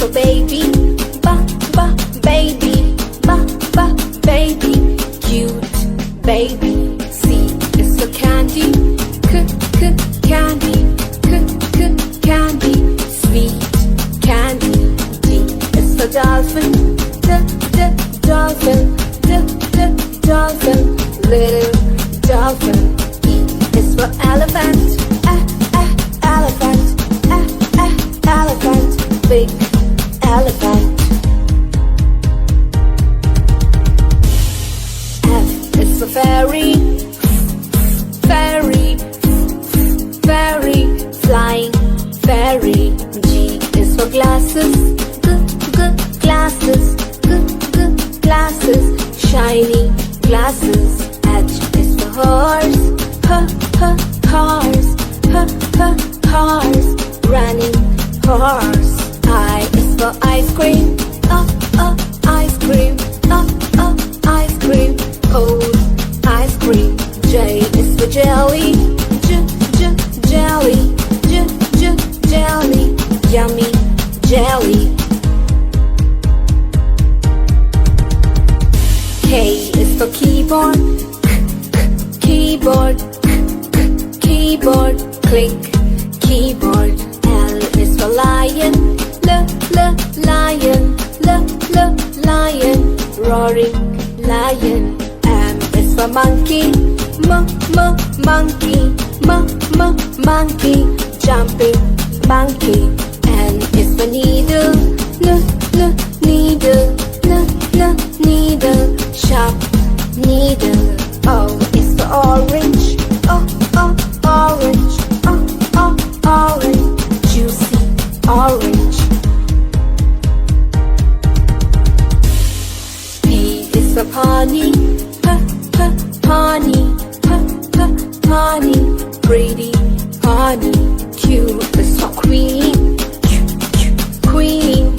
for baby. Baby. Baby. Cute baby. C is for candy. Candy. Candy. Sweet candy. D is for dolphin. Dolphin. Dolphin. Little dolphin. E is for elephant. Elephant. Elephant. Big elephant. F is for fairy. Fairy. Flying fairy. G is for glasses. Glasses. Glasses. Shiny glasses. H is for horse. Horse. Horse. Running horse. I is for ice cream. Ice cream. Ice cream. Cold ice cream. J is for jelly. Jelly. Jelly. Yummy jelly. K is for keyboard. Keyboard. Click. Keyboard. L is for lion. Lion. Lion. Roaring lion. M is for monkey. Monkey. Jumping monkey. N is for needle. Needle. Sharp needle. O is for orange. Orange. Juicy orange. P is for pony. Pony. Pretty pony. Q is for queen. Queen.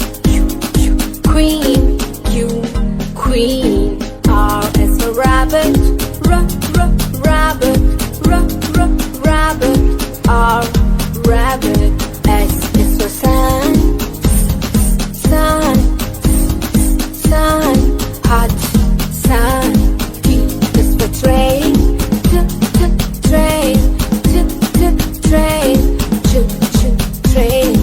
Queen. R is for rabbit. Rabbit. R. Rabbit. S is for sun. Hot sun. T is for train. Train. Train.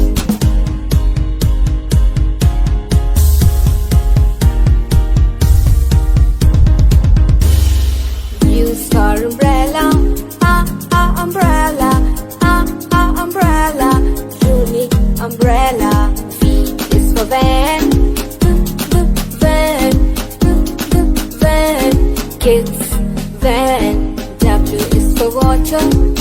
Use for umbrella. Umbrella. Unique umbrella. V is for van. Van. Kids van. W is for water.